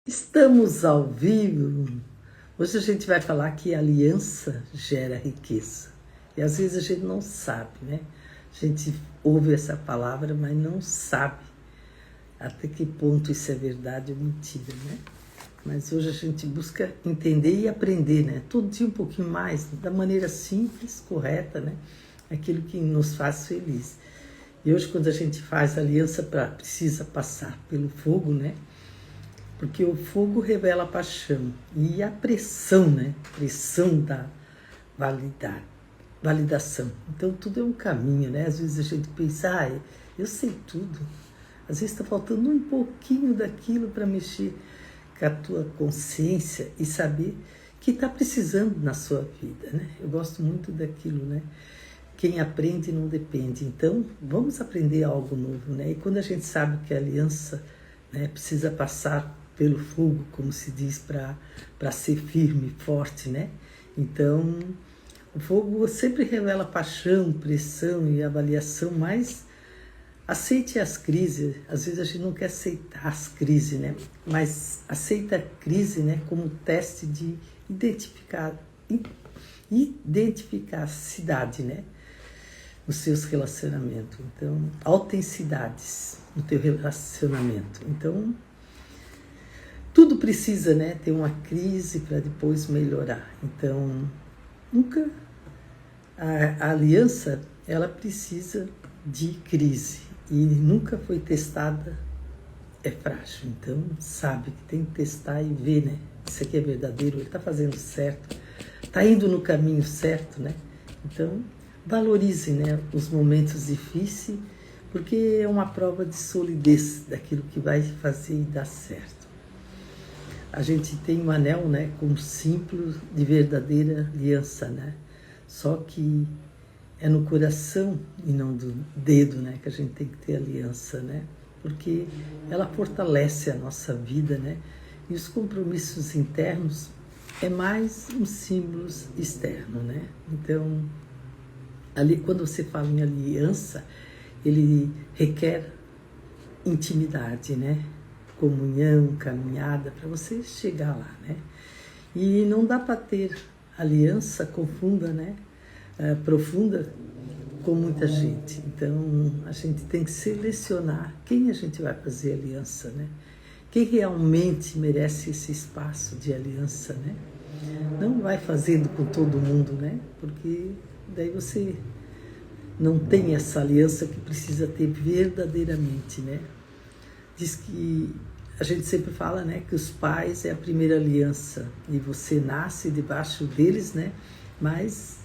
Estamos ao vivo. Hoje a gente vai falar que aliança gera riqueza. E às vezes a gente não sabe, né? A gente ouve essa palavra, mas não sabe até que ponto isso é verdade ou mentira, né? Mas hoje a gente busca entender e aprender, né? Todo dia um pouquinho mais, da maneira simples, correta, né? Aquilo que nos faz feliz. E hoje quando a gente faz aliança, precisa passar pelo fogo, né? Porque o fogo revela a paixão e a pressão, né? Pressão da validação. Então tudo é um caminho, né? Às vezes a gente pensa, eu sei tudo. Às vezes está faltando um pouquinho daquilo para mexer com a tua consciência e saber que está precisando na sua vida, né? Eu gosto muito daquilo, né? Quem aprende não depende. Então vamos aprender algo novo, né? E quando a gente sabe que a aliança, né, precisa passar pelo fogo, como se diz, para ser firme, forte, né? Então, o fogo sempre revela paixão, pressão e avaliação, mas aceite as crises. Às vezes a gente não quer aceitar as crises, né? Mas aceita a crise, né, como teste de identificacidade, né, nos seus relacionamentos. Então, autenticidades no teu relacionamento. Então, tudo precisa, né, ter uma crise para depois melhorar. Então, nunca a aliança, ela precisa de crise e nunca foi testada, é frágil. Então, sabe que tem que testar e ver, né? Isso aqui é verdadeiro, ele está fazendo certo, está indo no caminho certo, né? Então, valorize, né, os momentos difíceis, porque é uma prova de solidez daquilo que vai fazer e dar certo. A gente tem um anel, né, como símbolo de verdadeira aliança, né? Só que é no coração e não do dedo, né, que a gente tem que ter aliança, né? Porque ela fortalece a nossa vida, né? E os compromissos internos é mais um símbolo externo, né? Então, ali, quando você fala em aliança, ele requer intimidade, né? Comunhão, caminhada, para você chegar lá, né? E não dá para ter aliança profunda com muita gente. Então, a gente tem que selecionar quem a gente vai fazer aliança, né? Quem realmente merece esse espaço de aliança, né? Não vai fazendo com todo mundo, né? Porque daí você não tem essa aliança que precisa ter verdadeiramente, né? Diz que a gente sempre fala, né, que os pais é a primeira aliança e você nasce debaixo deles, né? Mas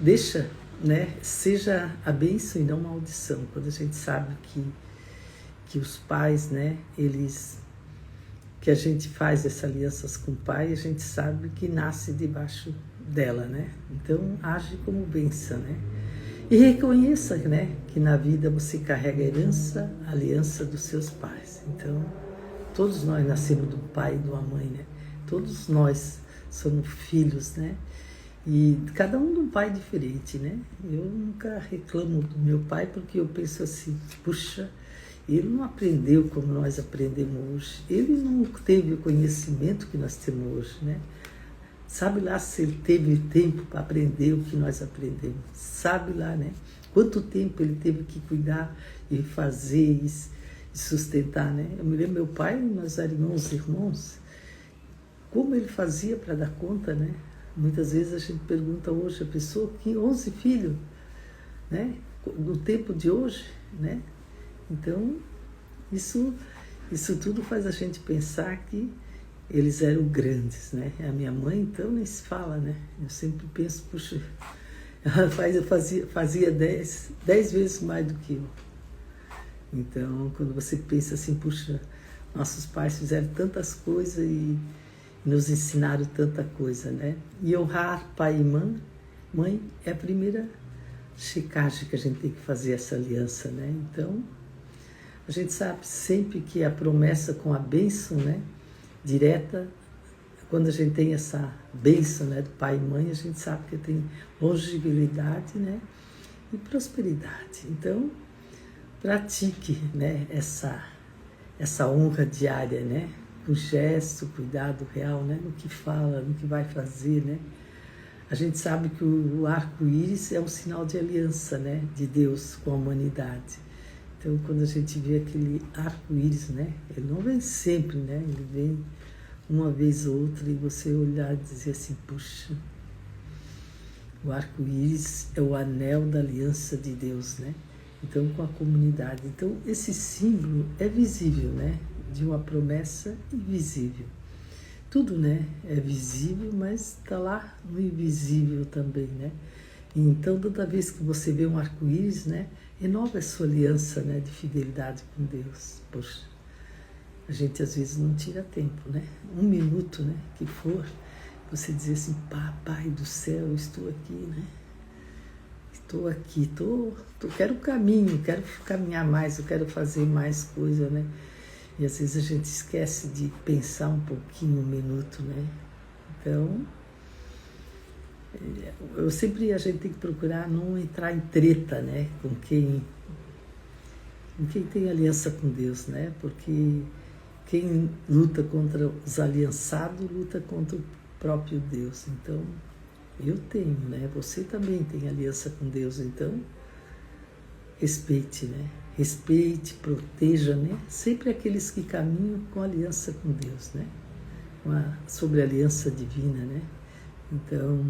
deixa, né, seja a bênção e não maldição. Quando a gente sabe que os pais, né, que a gente faz essas alianças com o pai, a gente sabe que nasce debaixo dela, né? Então age como bênção, né? E reconheça, né, que na vida você carrega a herança, a aliança dos seus pais. Então, todos nós nascemos de um pai e de uma mãe, né? Todos nós somos filhos, né? E cada um de um pai diferente, né? Eu nunca reclamo do meu pai porque eu penso assim, puxa, ele não aprendeu como nós aprendemos hoje. Ele não teve o conhecimento que nós temos hoje, né? Sabe lá se ele teve tempo para aprender o que nós aprendemos. Sabe lá, né? Quanto tempo ele teve que cuidar e fazer e sustentar, né? Eu me lembro, meu pai, nós éramos irmãos. Como ele fazia para dar conta, né? Muitas vezes a gente pergunta hoje a pessoa que 11 filhos, né? No tempo de hoje, né? Então, isso tudo faz a gente pensar que eles eram grandes, né? A minha mãe, então, nem se fala, né? Eu sempre penso, puxa, ela fazia 10 vezes mais do que eu. Então, quando você pensa assim, puxa, nossos pais fizeram tantas coisas e nos ensinaram tanta coisa, né? E honrar pai e mãe é a primeira checagem que a gente tem que fazer essa aliança, né? Então, a gente sabe sempre que a promessa com a bênção, né, direta, quando a gente tem essa bênção, né, do pai e mãe, a gente sabe que tem longevidade, né, e prosperidade. Então, pratique, né, essa honra diária, né? Com gesto, cuidado real, né? No que fala, no que vai fazer, né? A gente sabe que o arco-íris é um sinal de aliança, né? De Deus com a humanidade. Então, quando a gente vê aquele arco-íris, né? Ele não vem sempre, né? Ele vem uma vez ou outra e você olhar e dizer assim, puxa, o arco-íris é o anel da aliança de Deus, né? Então, com a comunidade. Então, esse símbolo é visível, né? De uma promessa invisível. Tudo, né? É visível, mas está lá no invisível também, né? E então, toda vez que você vê um arco-íris, né? Renova a sua aliança, né? De fidelidade com Deus. Poxa, a gente às vezes não tira tempo, né? 1 minuto, né? Que for, você dizer assim, Pai do céu, eu estou aqui, né? Estou aqui, quero caminho, quero caminhar mais, eu quero fazer mais coisa, né? E às vezes a gente esquece de pensar um pouquinho, 1 minuto, né? Então, a gente tem que procurar não entrar em treta, né? Com quem tem aliança com Deus, né? Porque quem luta contra os aliançados, luta contra o próprio Deus. Então, eu tenho, né? Você também tem aliança com Deus, então respeite, né? Respeite, proteja, né? Sempre aqueles que caminham com aliança com Deus, né? Sobre a aliança divina, né? Então,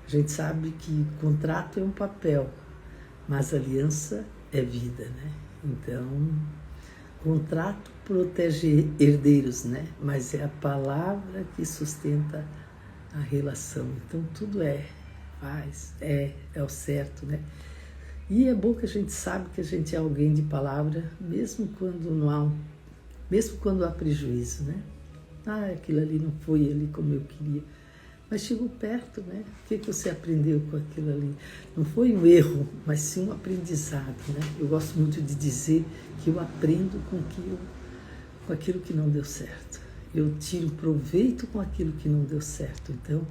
a gente sabe que contrato é um papel, mas aliança é vida, né? Então, contrato protege herdeiros, né? Mas é a palavra que sustenta a relação. Então, tudo é o certo, né? E é bom que a gente sabe que a gente é alguém de palavra, mesmo quando há prejuízo, né? Aquilo ali não foi ali como eu queria. Mas chegou perto, né? O que você aprendeu com aquilo ali? Não foi um erro, mas sim um aprendizado, né? Eu gosto muito de dizer que eu aprendo com aquilo que não deu certo. Eu tiro proveito com aquilo que não deu certo. Então,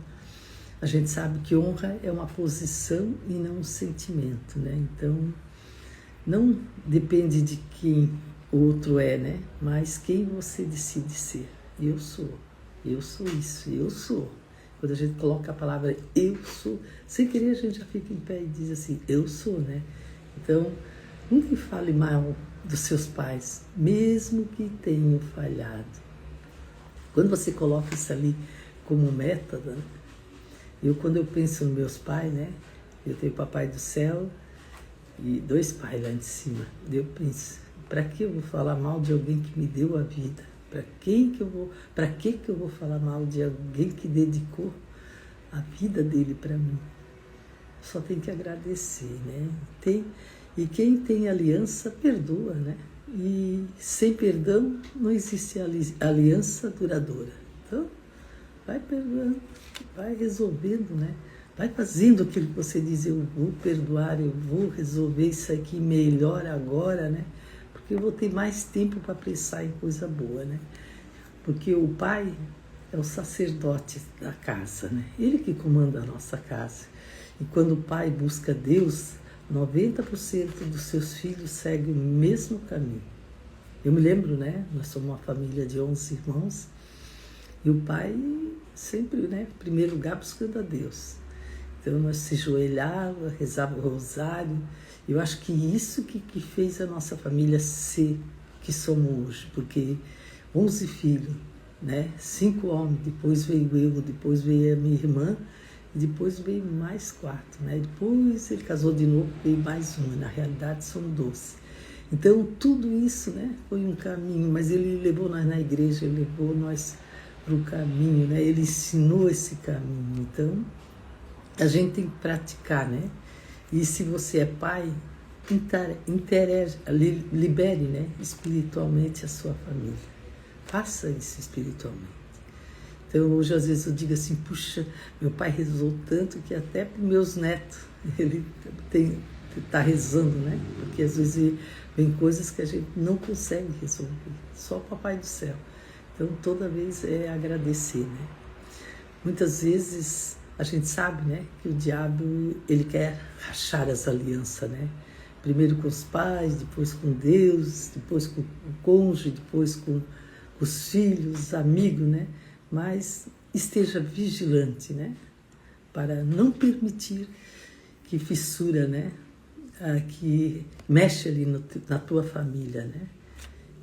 a gente sabe que honra é uma posição e não um sentimento, né? Então, não depende de quem o outro é, né? Mas quem você decide ser. Eu sou isso, eu sou. Quando a gente coloca a palavra eu sou, sem querer a gente já fica em pé e diz assim, eu sou, né? Então, nunca fale mal dos seus pais, mesmo que tenham falhado. Quando você coloca isso ali como método, quando eu penso nos meus pais, né? Eu tenho o Papai do Céu e 2 pais lá em cima. Eu penso, para que eu vou falar mal de alguém que me deu a vida? Para que eu vou falar mal de alguém que dedicou a vida dele para mim? Só tem que agradecer, né? E quem tem aliança, perdoa, né? E sem perdão não existe aliança duradoura. Então, vai perdoando, vai resolvendo, né? Vai fazendo aquilo que você diz, eu vou perdoar, eu vou resolver isso aqui melhor agora, né? Porque eu vou ter mais tempo para pensar em coisa boa, né? Porque o pai é o sacerdote da casa, né? Ele que comanda a nossa casa. E quando o pai busca Deus, 90% dos seus filhos seguem o mesmo caminho. Eu me lembro, né? Nós somos uma família de 11 irmãos. E o pai sempre, né? Em primeiro lugar, buscando a Deus. Então, nós se ajoelhava, rezava o rosário. Eu acho que isso que fez a nossa família ser que somos hoje. Porque 11 filhos, né? 5 homens, depois veio eu, depois veio a minha irmã, e depois veio mais 4, né? Depois ele casou de novo, veio mais uma. Na realidade, são 12. Então, tudo isso, né? Foi um caminho, mas ele levou nós na igreja, ele levou nós para o caminho, né? Ele ensinou esse caminho. Então, a gente tem que praticar, né? E se você é pai, libere, né? Espiritualmente a sua família. Faça isso espiritualmente. Então, hoje, às vezes, eu digo assim, puxa, meu pai rezou tanto que até para os meus netos ele está rezando, né? Porque, às vezes, vem coisas que a gente não consegue resolver, só o Papai do Céu. Então, toda vez é agradecer, né? Muitas vezes, a gente sabe, né, que o diabo, ele quer rachar as alianças, né? Primeiro com os pais, depois com Deus, depois com o cônjuge, depois com os filhos, amigos, né? Mas esteja vigilante, né? Para não permitir que fissura, né? Que mexe ali na tua família, né?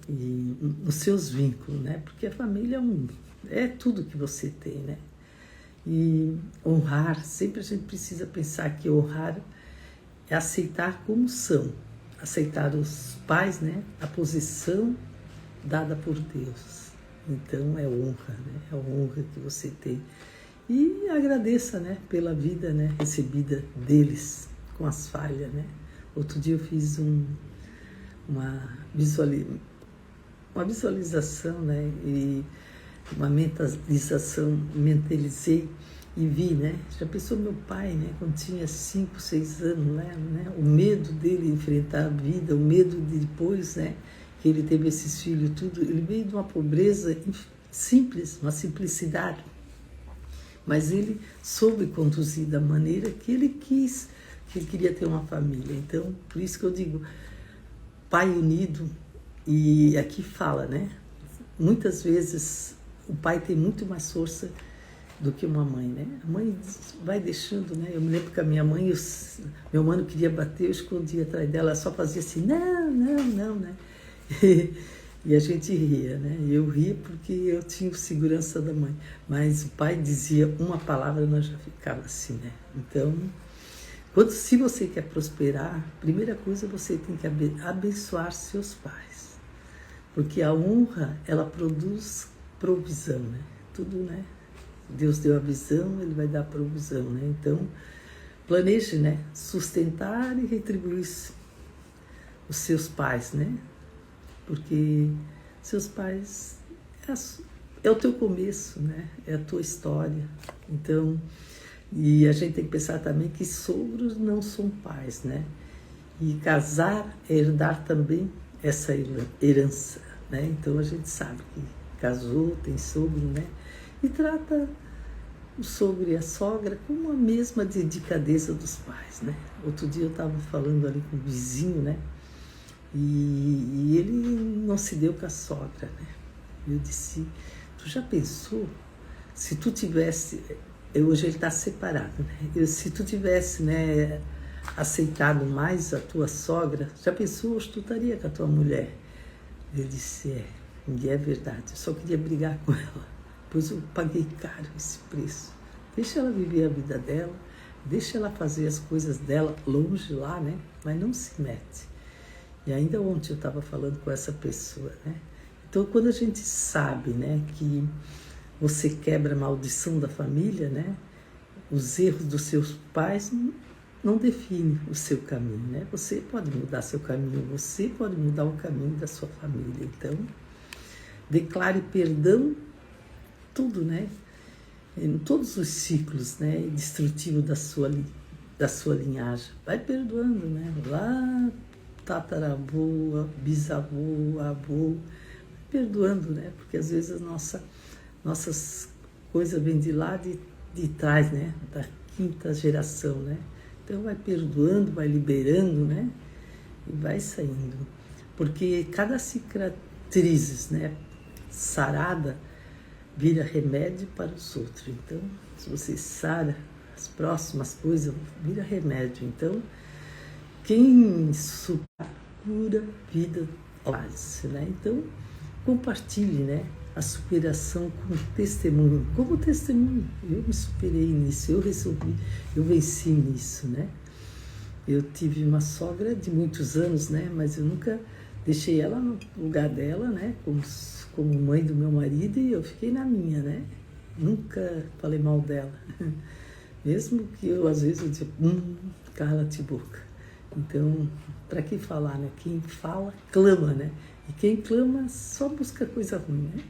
E nos seus vínculos, né? Porque a família é tudo que você tem, né? E honrar, sempre a gente precisa pensar que honrar é aceitar como são, aceitar os pais, né? A posição dada por Deus. Então é honra, né? É a honra que você tem. E agradeça, né? Pela vida, né? Recebida deles com as falhas, né? Outro dia eu fiz uma visualização, né? E uma mentalização, mentalizei e vi, né? Já pensou meu pai, né? Quando tinha 5, 6 anos, né? O medo dele enfrentar a vida, o medo de depois, né? Que ele teve esses filhos, tudo. Ele veio de uma pobreza simples, uma simplicidade. Mas ele soube conduzir da maneira que ele quis, que ele queria ter uma família. Então, por isso que eu digo, pai unido, e aqui fala, né? Muitas vezes o pai tem muito mais força do que uma mãe, né? A mãe vai deixando, né? Eu me lembro que a minha mãe, meu mano queria bater, eu escondia atrás dela, ela só fazia assim, não, né? E a gente ria, né? Eu ria porque eu tinha segurança da mãe, mas o pai dizia uma palavra, nós já ficava assim, né? Então, se você quer prosperar, primeira coisa você tem que abençoar seus pais, porque a honra, ela produz provisão, né? Tudo, né? Deus deu a visão, Ele vai dar a provisão, né? Então, planeje, né? Sustentar e retribuir os seus pais, né? Porque seus pais é o teu começo, né? É a tua história. Então, e a gente tem que pensar também que sogros não são pais, né? E casar é herdar também essa herança, né? Então a gente sabe que casou, tem sogro, né? E trata o sogro e a sogra com a mesma delicadeza dos pais, né? Outro dia eu estava falando ali com o vizinho, né? E ele não se deu com a sogra, né? Eu disse, tu já pensou se tu tivesse, hoje ele está separado, né? Se tu tivesse, né, aceitado mais a tua sogra, já pensou, hoje tu estaria com a tua mulher? Eu disse, e é verdade, eu só queria brigar com ela. Pois eu paguei caro esse preço. Deixa ela viver a vida dela, deixa ela fazer as coisas dela longe lá, né? Mas não se mete. E ainda ontem eu estava falando com essa pessoa, né? Então, quando a gente sabe, né, que você quebra a maldição da família, né? Os erros dos seus pais não definem o seu caminho, né? Você pode mudar seu caminho, você pode mudar o caminho da sua família. Então, declare perdão, tudo, né? Em todos os ciclos, né? Destrutivo da sua linhagem. Vai perdoando, né? Lá, tataravô, bisavô, avô, perdoando, né? Porque às vezes nossas coisas vêm de lá de trás, né? Da quinta geração, né? Então vai perdoando, vai liberando, né? E vai saindo. Porque cada cicatriz, né, sarada, vira remédio para os outros. Então, se você sara as próximas coisas, vira remédio. Então, quem supera vida fácil, né? Então, compartilhe, né, a superação com testemunho. Como testemunho, eu me superei nisso, eu resolvi, eu venci nisso, né? Eu tive uma sogra de muitos anos, né? Mas eu nunca deixei ela no lugar dela, né? Como mãe do meu marido, e eu fiquei na minha, né? Nunca falei mal dela. Mesmo que eu, às vezes, eu dizia, cala-te boca. Então, para que falar, né? Quem fala, clama, né? E quem clama só busca coisa ruim, né?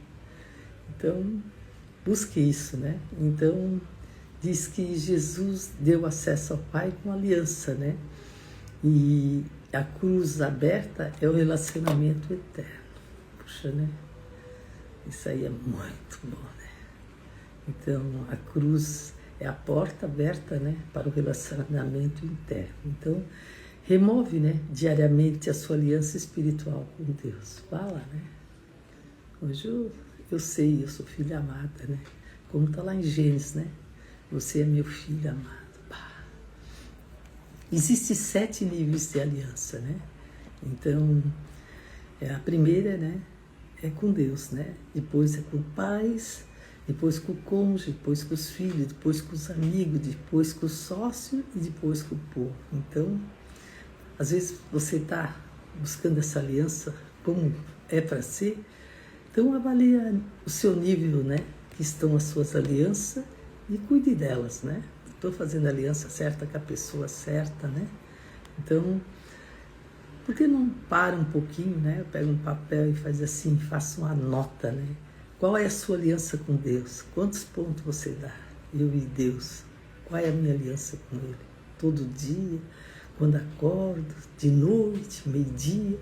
Então, busque isso, né? Então, diz que Jesus deu acesso ao Pai com aliança, né? E a cruz aberta é o relacionamento eterno. Puxa, né? Isso aí é muito bom, né? Então, a cruz é a porta aberta, né, para o relacionamento interno. Então, remove, né, diariamente a sua aliança espiritual com Deus. Fala, né? Hoje eu sei, eu sou filha amada, né? Como está lá em Gênesis, né? Você é meu filho amado. Existem 7 níveis de aliança, né? Então, a primeira, né, é com Deus, né? Depois é com pais, depois com o cônjuge, depois com os filhos, depois com os amigos, depois com o sócio e depois com o povo. Então, às vezes você está buscando essa aliança como é para ser, então avalia o seu nível, né? Que estão as suas alianças e cuide delas, né? Estou fazendo a aliança certa com a pessoa certa, né? Então, por que não para um pouquinho, né? Pega um papel e faz assim, faça uma nota, né? Qual é a sua aliança com Deus? Quantos pontos você dá? Eu e Deus. Qual é a minha aliança com Ele? Todo dia, quando acordo, de noite, meio-dia.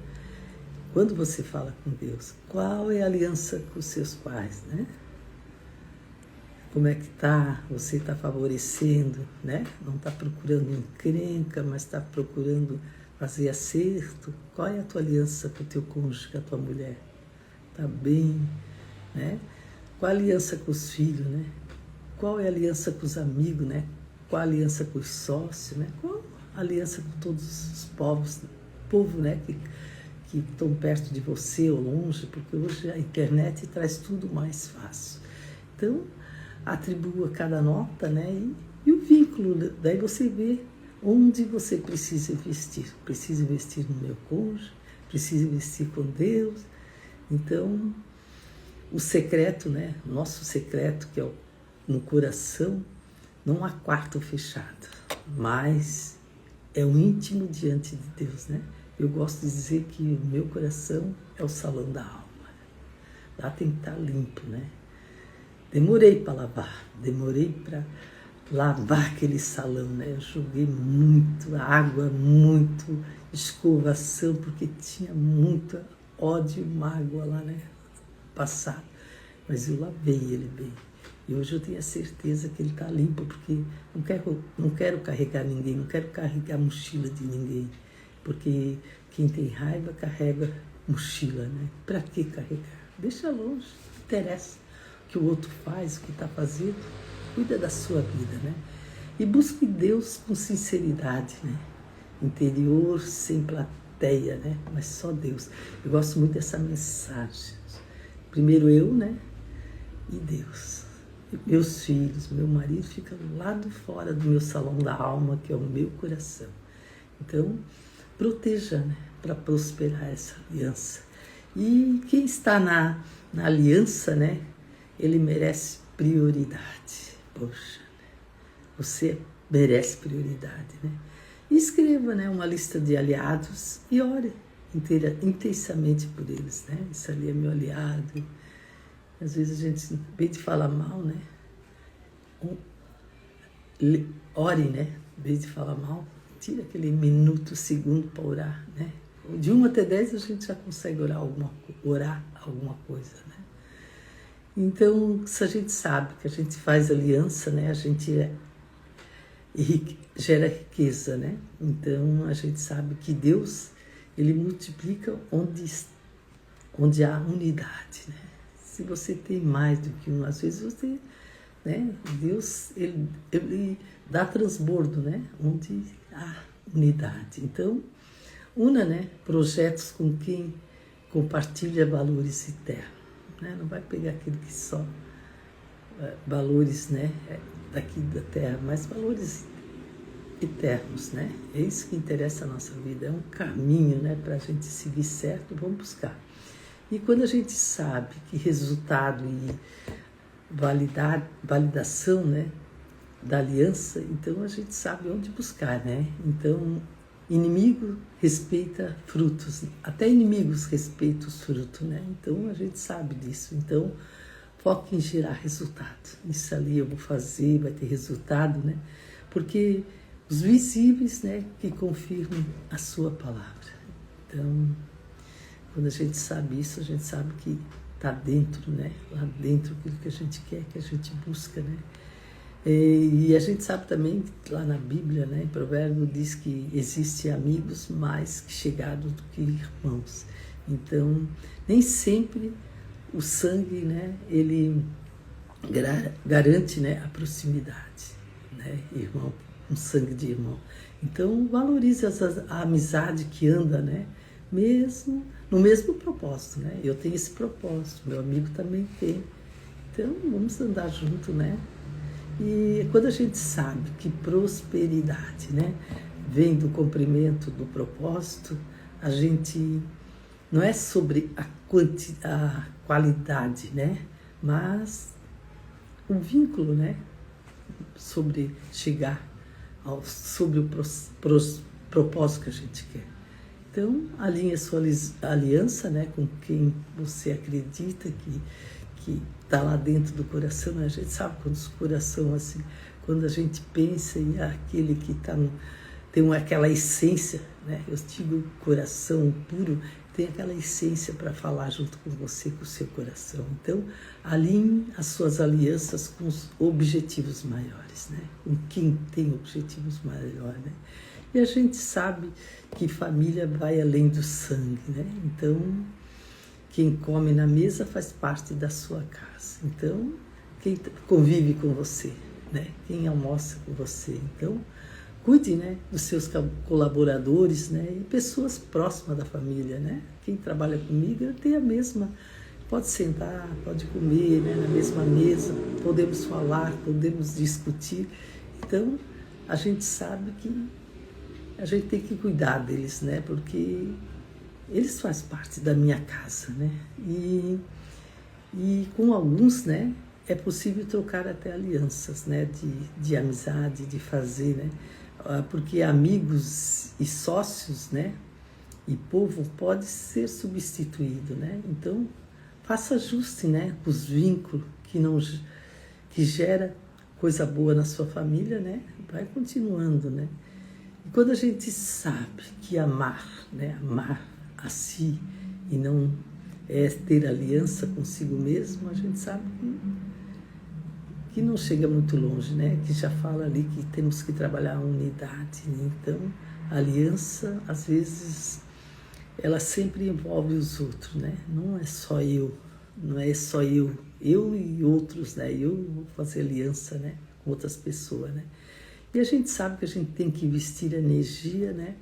Quando você fala com Deus, qual é a aliança com os seus pais, né? Como é que tá? Você está favorecendo, né? Não está procurando encrenca, mas está procurando fazer acerto. Qual é a tua aliança com o teu cônjuge, com a tua mulher? Está bem, né? Qual a aliança com os filhos, né? Qual é a aliança com os amigos, né? Qual a aliança com os sócios, né? Qual a aliança com todos os povo, né? Que estão perto de você ou longe, porque hoje a internet traz tudo mais fácil. Então, atribua cada nota, né? E o vínculo, daí você vê onde você precisa investir. Preciso investir no meu cônjuge, preciso investir com Deus. Então, o secreto, né? Nosso secreto, que é no coração, não há quarto fechado, mas é o íntimo diante de Deus, né? Eu gosto de dizer que o meu coração é o salão da alma. Lá tem que estar limpo, né? Demorei para lavar, demorei para lavar aquele salão, né? Eu joguei muito água, muito escovação, porque tinha muito ódio e mágoa lá, né? Passado. Mas eu lavei ele bem. E hoje eu tenho a certeza que ele está limpo, porque não quero carregar ninguém, não quero carregar a mochila de ninguém. Porque quem tem raiva carrega mochila, né? Para que carregar? Deixa longe, não interessa o que o outro faz, o que está fazendo. Cuida da sua vida, né? E busque Deus com sinceridade, né? Interior, sem plateia, né? Mas só Deus. Eu gosto muito dessa mensagem. Primeiro eu, né? E Deus. Meus filhos, meu marido fica do lado fora do meu salão da alma, que é o meu coração. Então, proteja, né? Para prosperar essa aliança. E quem está na aliança, né? Ele merece prioridade. Poxa, você merece prioridade, né? E escreva, né, uma lista de aliados e ore intensamente por eles, né? Isso ali é meu aliado. Às vezes a gente, em vez de falar mal, né? Ore, né? Em vez de falar mal, tira aquele minuto, segundo para orar, né? De 1 até 10 a gente já consegue orar alguma coisa, né? Então, se a gente sabe que a gente faz aliança, né? A gente gera riqueza, né? Então, a gente sabe que Deus, Ele multiplica onde há unidade, né? Se você tem mais do que um, às vezes você, né? Deus, ele dá transbordo, né? Onde há unidade. Então, una, né? Projetos com quem compartilha valores eternos, né? Não vai pegar aquele que só valores, né? Daqui da terra, mas valores eternos, né? É isso que interessa a nossa vida, é um caminho, né? Para a gente seguir certo, vamos buscar. E quando a gente sabe que resultado e validação, né, da aliança, então a gente sabe onde buscar, né? Então, inimigo respeita frutos, até inimigos respeitam os frutos, né? Então a gente sabe disso. Então, foque em gerar resultado. Isso ali eu vou fazer, vai ter resultado, né? Porque os visíveis, né, que confirmam a sua palavra. Então, quando a gente sabe isso, a gente sabe que está dentro, né? Lá dentro aquilo que a gente quer, que a gente busca, né? E a gente sabe também, lá na Bíblia, né, em Provérbio, diz que existem amigos mais chegados do que irmãos. Então, nem sempre o sangue, né, ele garante, né, a proximidade, né, irmão, um sangue de irmão. Então, valorize a amizade que anda, né, mesmo no mesmo propósito, né? Eu tenho esse propósito, meu amigo também tem. Então, vamos andar junto, né? E quando a gente sabe que prosperidade, né, vem do cumprimento do propósito, a gente não é sobre a qualidade, né, mas um vínculo, né, sobre chegar sobre o propósito que a gente quer. Então, alinhe a sua aliança, né, com quem você acredita que está lá dentro do coração, né? A gente sabe quando o coração, assim, quando a gente pensa em aquele que tem aquela essência, né? Eu digo coração puro, tem aquela essência para falar junto com você, com o seu coração. Então, alinhe as suas alianças com os objetivos maiores, né? Com quem tem objetivos maiores, né? E a gente sabe que família vai além do sangue, né? Então, quem come na mesa faz parte da sua casa. Então, quem convive com você, né? Quem almoça com você. Então, cuide, né, dos seus colaboradores, né? E pessoas próximas da família, né? Quem trabalha comigo tem a mesma. Pode sentar, pode comer, né, na mesma mesa. Podemos falar, podemos discutir. Então, a gente sabe que a gente tem que cuidar deles, né? Porque eles fazem parte da minha casa, né? E com alguns, né, é possível trocar até alianças, né? De amizade, de fazer, né? Porque amigos e sócios, né? E povo pode ser substituído, né? Então, faça ajuste, né? Os vínculos que gera coisa boa na sua família, né? Vai continuando, né? E quando a gente sabe que amar, né? Amar a si e não é ter aliança consigo mesmo, a gente sabe que não chega muito longe, né? Que já fala ali que temos que trabalhar a unidade, né? Então, a aliança, às vezes, ela sempre envolve os outros, né? Não é só eu, não é só eu e outros, né? Eu vou fazer aliança, né, com outras pessoas, né? E a gente sabe que a gente tem que investir energia, né,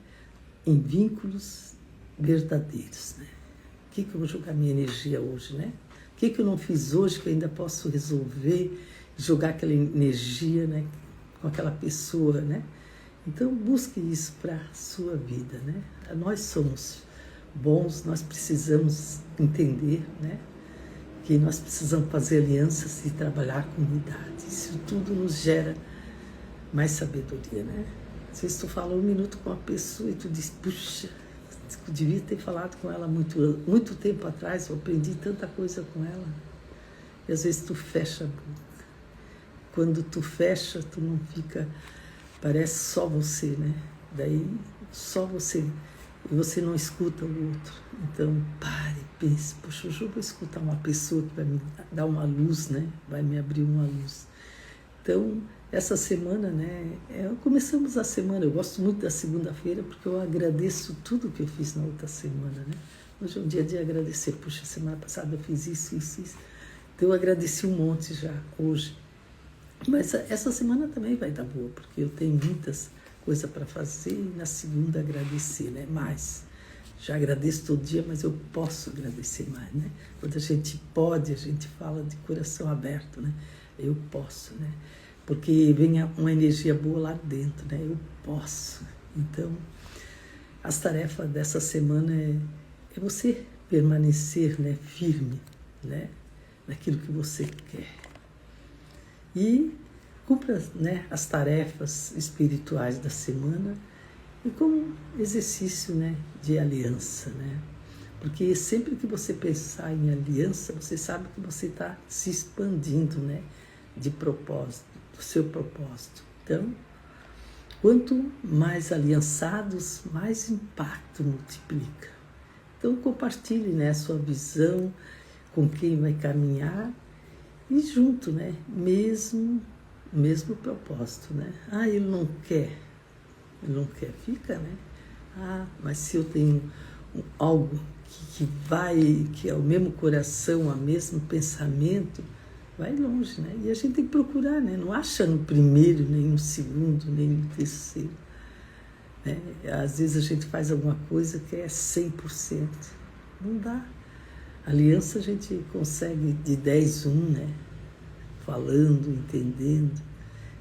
em vínculos verdadeiros, né? O que eu vou jogar minha energia hoje, né? O que eu não fiz hoje que eu ainda posso resolver, jogar aquela energia, né, com aquela pessoa, né? Então, busque isso para a sua vida, né? Nós somos bons, nós precisamos entender, né, que nós precisamos fazer alianças e trabalhar com unidade. Isso tudo nos gera mais sabedoria, né? Às vezes tu fala um minuto com uma pessoa e tu diz, puxa, eu devia ter falado com ela muito tempo atrás, eu aprendi tanta coisa com ela. E às vezes tu fecha a boca. Quando tu fecha, tu não fica, parece só você, né? Daí só você, e você não escuta o outro. Então pare, pense, poxa, hoje eu vou escutar uma pessoa que vai me dar uma luz, né? Vai me abrir uma luz. Então, essa semana, né, começamos a semana, eu gosto muito da segunda-feira porque eu agradeço tudo que eu fiz na outra semana, né? Hoje é um dia de agradecer, puxa, semana passada eu fiz isso. Então eu agradeci um monte já hoje. Mas essa semana também vai dar boa, porque eu tenho muitas coisas para fazer e na segunda agradecer, né? Mais. Já agradeço todo dia, mas eu posso agradecer mais, né? Quando a gente pode, a gente fala de coração aberto, né? Eu posso, né? Porque vem uma energia boa lá dentro, né? Eu posso. Então, as tarefas dessa semana é você permanecer, né, firme, né, naquilo que você quer. E cumpra, né, as tarefas espirituais da semana e como exercício, né, de aliança, né? Porque sempre que você pensar em aliança, você sabe que você está se expandindo, né, de propósito, do seu propósito. Então, quanto mais aliançados, mais impacto multiplica. Então, compartilhe, né, a sua visão com quem vai caminhar e junto, né, mesmo o mesmo propósito, né? Ah, ele não quer, fica, né? Ah, mas se eu tenho algo que é o mesmo coração, o mesmo pensamento, vai longe, né? E a gente tem que procurar, né? Não acha no primeiro, nem no segundo, nem no terceiro, né? Às vezes a gente faz alguma coisa que é 100%. Não dá. Aliança a gente consegue de 10, 1, né? Falando, entendendo.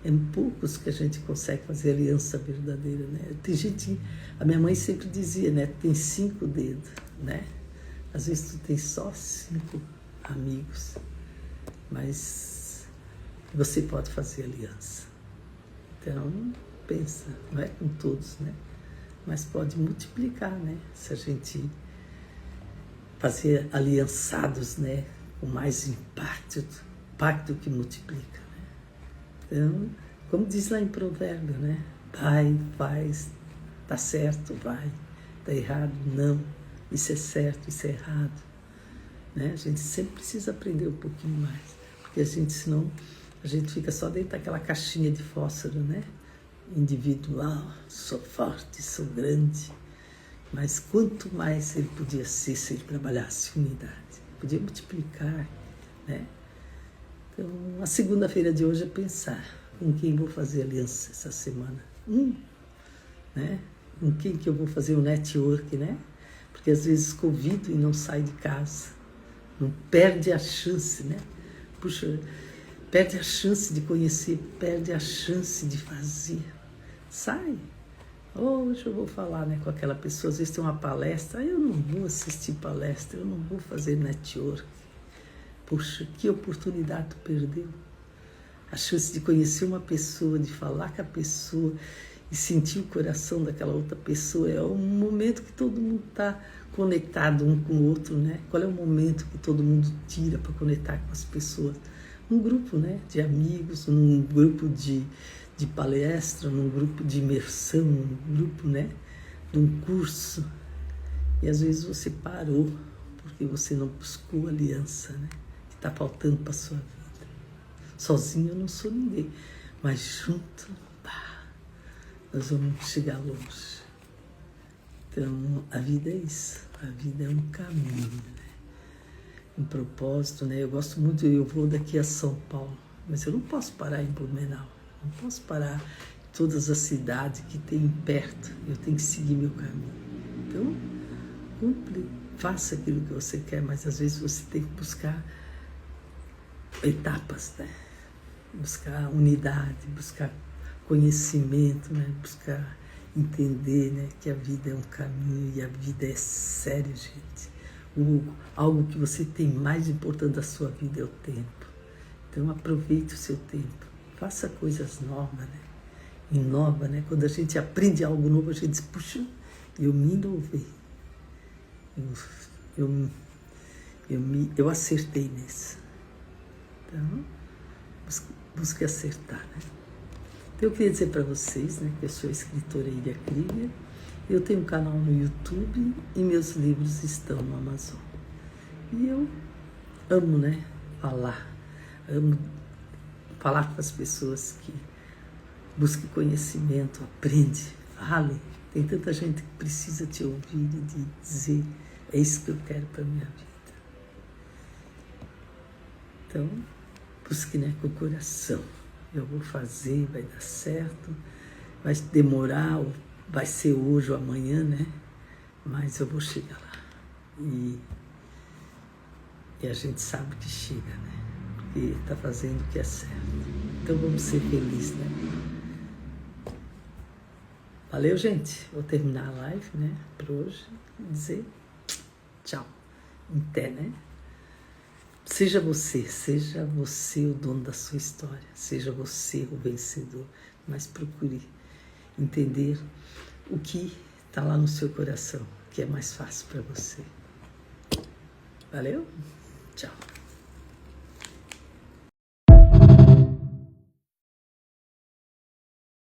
É poucos que a gente consegue fazer aliança verdadeira, né? Tem gente, a minha mãe sempre dizia, né? Tem 5 dedos, né? Às vezes tu tem só 5 amigos, mas você pode fazer aliança. Então, pensa, não é com todos, né? Mas pode multiplicar, né? Se a gente fazer aliançados, né? Com mais impacto que multiplica, né? Então, como diz lá em Provérbio, né? Vai, faz, tá certo, vai, tá errado, não, isso é certo, isso é errado, né? A gente sempre precisa aprender um pouquinho mais, porque senão a gente fica só dentro daquela caixinha de fósforo, né? Individual, sou forte, sou grande, mas quanto mais ele podia ser se ele trabalhasse unidade, podia multiplicar, né? Então, a segunda-feira de hoje é pensar com quem vou fazer aliança essa semana. Né? Com quem que eu vou fazer o network, né? Porque às vezes convido e não sai de casa. Não perde a chance, né? Puxa, perde a chance de conhecer, perde a chance de fazer. Sai. Hoje eu vou falar, né, com aquela pessoa, às vezes tem uma palestra, eu não vou assistir palestra, eu não vou fazer network. Puxa, que oportunidade tu perdeu. A chance de conhecer uma pessoa, de falar com a pessoa e sentir o coração daquela outra pessoa. É um momento que todo mundo está conectado um com o outro, né? Qual é o momento que todo mundo tira para conectar com as pessoas? Um grupo, né, de amigos, num grupo de palestra, num grupo de imersão, num grupo, né, de um curso. E às vezes você parou porque você não buscou aliança, né? Está faltando para a sua vida. Sozinho eu não sou ninguém, mas junto, nós vamos chegar longe. Então, a vida é isso, a vida é um caminho, né? Um propósito, né? Eu gosto muito, eu vou daqui a São Paulo, mas eu não posso parar em Blumenau, não posso parar em todas as cidades que tem perto, eu tenho que seguir meu caminho. Então, cumpre, faça aquilo que você quer, mas às vezes você tem que buscar etapas, né? Buscar unidade, buscar conhecimento, né? Buscar entender, né, que a vida é um caminho e a vida é séria, gente. Algo que você tem mais importante da sua vida é o tempo. Então aproveite o seu tempo, faça coisas novas, né? Inova, né? Quando a gente aprende algo novo, a gente diz, puxa, eu me inovei. Eu acertei nisso. Então, busque acertar, né? Então, eu queria dizer para vocês, né, que eu sou a escritora Iria Krieger, eu tenho um canal no YouTube e meus livros estão no Amazon. E eu amo, né, amo falar com as pessoas que busquem conhecimento, aprende, fale. Tem tanta gente que precisa te ouvir e de dizer, é isso que eu quero para a minha vida. Então, busque, né, com o coração. Eu vou fazer, vai dar certo, vai demorar, vai ser hoje ou amanhã, né? Mas eu vou chegar lá. E a gente sabe que chega, né? Porque está fazendo o que é certo. Então vamos ser felizes, né? Valeu, gente. Vou terminar a live, né? Por hoje. Dizer tchau. Até, né? Seja você o dono da sua história, seja você o vencedor, mas procure entender o que está lá no seu coração, que é mais fácil para você. Valeu? Tchau.